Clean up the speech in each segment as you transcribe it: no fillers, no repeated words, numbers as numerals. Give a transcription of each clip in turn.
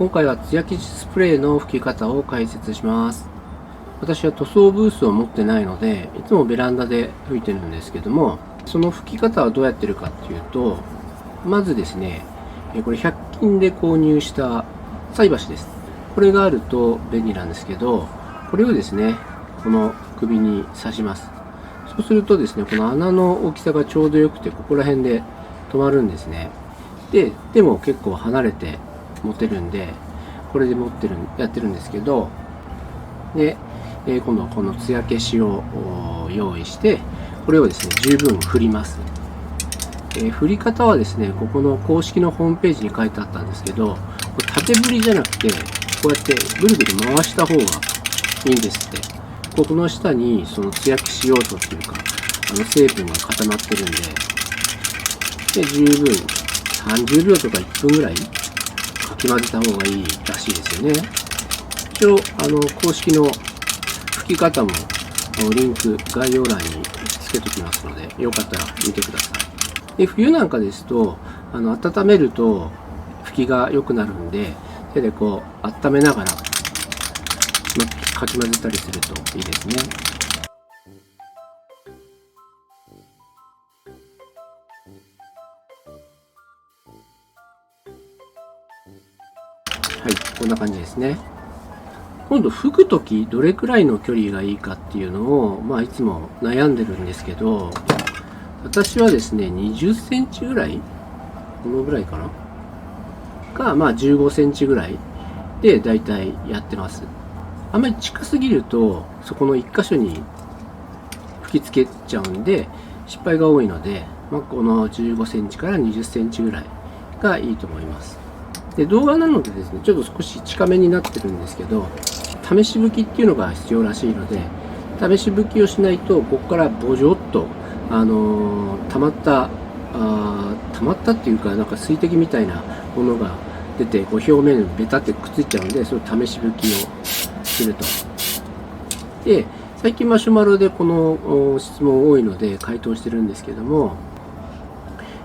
今回は艶消しスプレーの吹き方を解説します。私は塗装ブースを持ってないので、いつもベランダで吹いてるんですけども、その吹き方はどうやってるかっていうと、まずですね、これ100均で購入した菜箸です。これがあると便利なんですけど、これをですね、この首に刺します。そうするとですね、この穴の大きさがちょうど良くて、ここら辺で止まるんですね。でも結構離れて持てるんで、これでやってるんですけど、で、今度はこの艶消しを用意して、これをですね、十分振ります。振り方はですね、ここの公式のホームページに書いてあったんですけど、縦振りじゃなくて、こうやってぐるぐる回した方がいいんですって。この下にその艶消し要素っていうか、成分が固まってるんで、十分30秒とか1分ぐらいかき混ぜた方がいいらしいですよね。一応、公式の吹き方もリンク概要欄につけときますので、よかったら見てください。で、冬なんかですと、温めると吹きが良くなるんで、手でこう温めながらかき混ぜたりするといいですね。はい、こんな感じですね。今度吹くときどれくらいの距離がいいかっていうのを、いつも悩んでるんですけど、私はですね、20センチぐらい、このぐらいかなか、15センチぐらいでだいたいやってます。あんまり近すぎると、そこの1箇所に吹きつけちゃうんで、失敗が多いので、この15センチから20センチぐらいがいいと思います。で、動画なのでですね、ちょっと少し近めになってるんですけど、試し吹きっていうのが必要らしいので、試し吹きをしないと、ここからボジョッと、溜まったっていうか、なんか水滴みたいなものが出て、表面にベタってくっついちゃうんで、それを試し吹きをすると。で、最近マシュマロでこの質問多いので回答してるんですけども、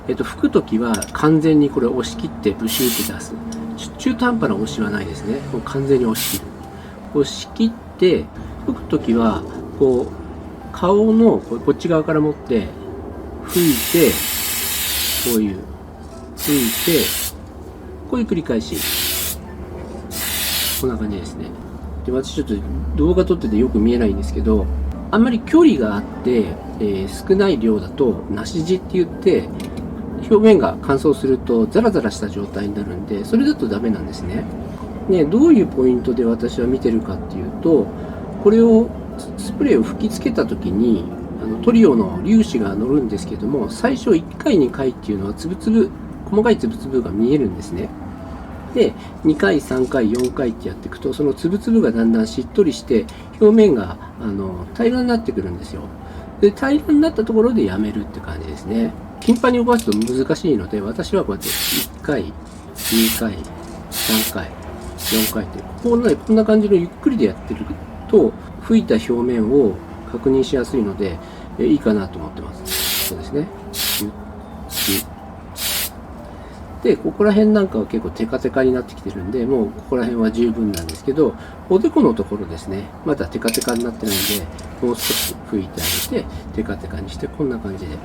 吹くときは完全にこれ押し切ってブシューって出す。中途半端な押しはないですね。もう完全に押し切る。押し切って吹くときは顔のこっち側から持って吹いて、こういう吹いて、こういう繰り返し。こんな感じですね。で、私ちょっと動画撮っててよく見えないんですけど、あんまり距離があって、少ない量だと梨地って言って表面が乾燥するとザラザラした状態になるんで、それだとダメなんですね。で、どういうポイントで私は見てるかっていうと、これをスプレーを吹きつけた時に塗料の粒子が乗るんですけども、最初1回2回っていうのは細かい粒々が見えるんですね。で、2回3回4回ってやっていくと、その粒々がだんだんしっとりして表面が平らになってくるんですよ。で、平らになったところでやめるって感じですね。頻繁に動かすと難しいので、私はこうやって1回2回3回4回ってこんな感じのゆっくりでやってると、吹いた表面を確認しやすいのでいいかなと思ってます。そうですね。で、ここら辺なんかは結構テカテカになってきてるんで、もうここら辺は十分なんですけど、おでこのところですね、まだテカテカになってないんで、もう少し拭いてあげて、テカテカにして、こんな感じで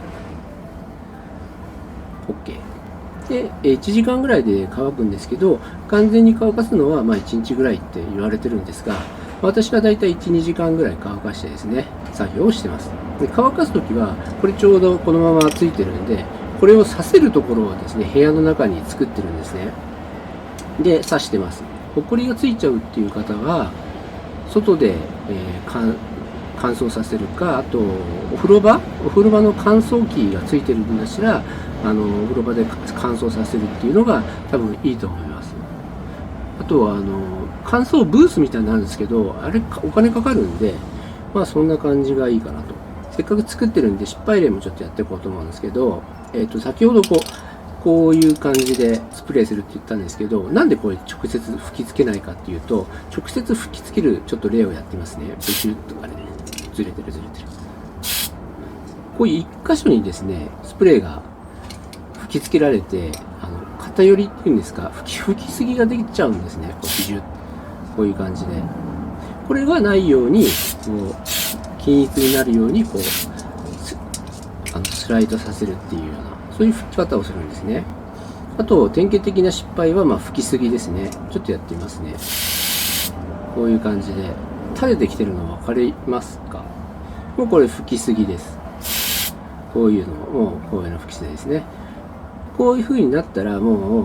OK。で、1時間ぐらいで乾くんですけど、完全に乾かすのは1日ぐらいって言われてるんですが、私はだいたい 1,2 時間ぐらい乾かしてですね、作業をしてます。で、乾かすときは、これちょうどこのままついてるんで、これを刺せるところをですね、部屋の中に作ってるんですね。で、刺してます。ほこりがついちゃうっていう方は、外で、乾燥させるか、あと、お風呂場の乾燥機がついてるんだしたら、お風呂場で乾燥させるっていうのが多分いいと思います。あとは、乾燥ブースみたいになるんですけど、あれ、お金かかるんで、そんな感じがいいかなと。せっかく作ってるんで、失敗例もちょっとやっていこうと思うんですけど、先ほどこういう感じでスプレーするって言ったんですけど、なんでこれ直接吹きつけないかっていうと、直接吹きつけるちょっと例をやってますね。ブシュッとかでね、ずれてる。こういう一箇所にですね、スプレーが吹きつけられて、偏りっていうんですか、吹きすぎができちゃうんですね。こういう感じで。これがないように、こう、均一になるように、こう、スライドさせるっていうような、そういう吹き方をするんですね。あと、典型的な失敗は、吹きすぎですね。ちょっとやってみますね。こういう感じで、垂れてきてるの分かりますか？もうこれ吹きすぎです。こういうのも、こういうの吹きすぎですね。こういう風になったら、もう、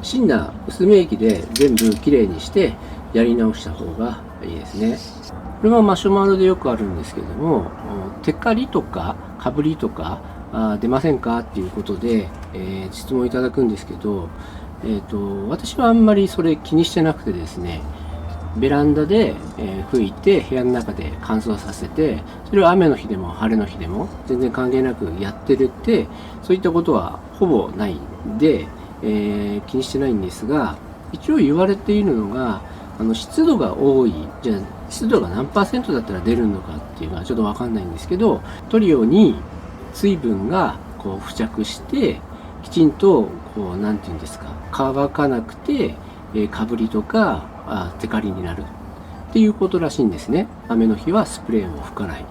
シンナー、薄め液で全部きれいにして、やり直した方がいいですね。これはマシュマロでよくあるんですけども、テカリとかかぶりとか出ませんかっていうことで、質問いただくんですけど、私はあんまりそれ気にしてなくてですね、ベランダで、拭いて部屋の中で乾燥させて、それを雨の日でも晴れの日でも全然関係なくやってるって、そういったことはほぼないんで、気にしてないんですが、一応言われているのが、湿度が多い、じゃあ湿度が何%だったら出るのかっていうのはちょっとわかんないんですけど、トリオに水分がこう付着して、きちんとこう、なんていうんですか、乾かなくて、かぶりとかテカリになるっていうことらしいんですね。雨の日はスプレーを吹かないっ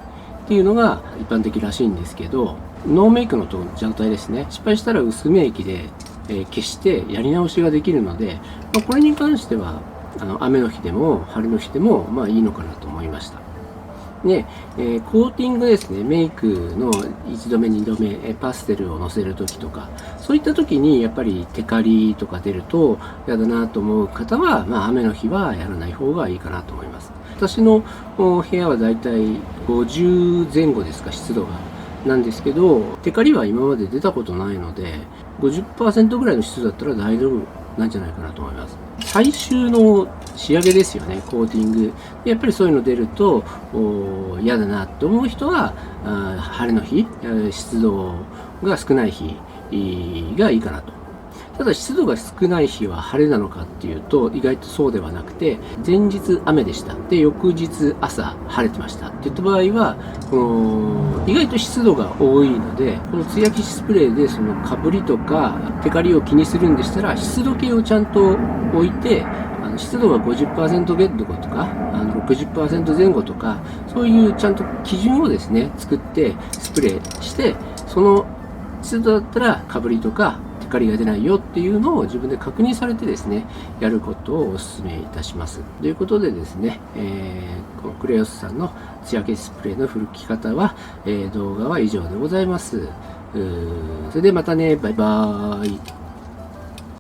ていうのが一般的らしいんですけど、ノーメイクの状態ですね。失敗したら薄め液で、消してやり直しができるので、これに関しては雨の日でも晴れの日でもいいのかなと思いました。で、コーティングですね、メイクの1度目、2度目、パステルをのせるときとか、そういったときにやっぱりテカリとか出ると嫌だなと思う方は、雨の日はやらない方がいいかなと思います。私の部屋はだいたい50前後ですか、湿度が。なんですけど、テカリは今まで出たことないので、50% ぐらいの湿度だったら大丈夫なんじゃないかなと思います。最終の仕上げですよね、コーティング。やっぱりそういうの出ると嫌だなと思う人は、晴れの日、湿度が少ない日がいいかなと。ただ湿度が少ない日は晴れなのかっていうと、意外とそうではなくて、前日雨でした。で、翌日朝晴れてましたっていった場合は、意外と湿度が多いので、この艶消しスプレーでそのかぶりとかテカリを気にするんでしたら、湿度計をちゃんと置いて、湿度が 50% 前後とか、60% 前後とか、そういうちゃんと基準をですね、作ってスプレーして、その湿度だったらかぶりとかテカリが出ないよっていうのを自分で確認されてですね、やることをお勧めいたします。ということでですね、このクレオスさんの艶消しスプレーの吹き方は、動画は以上でございます。それでまたね、バイバーイ。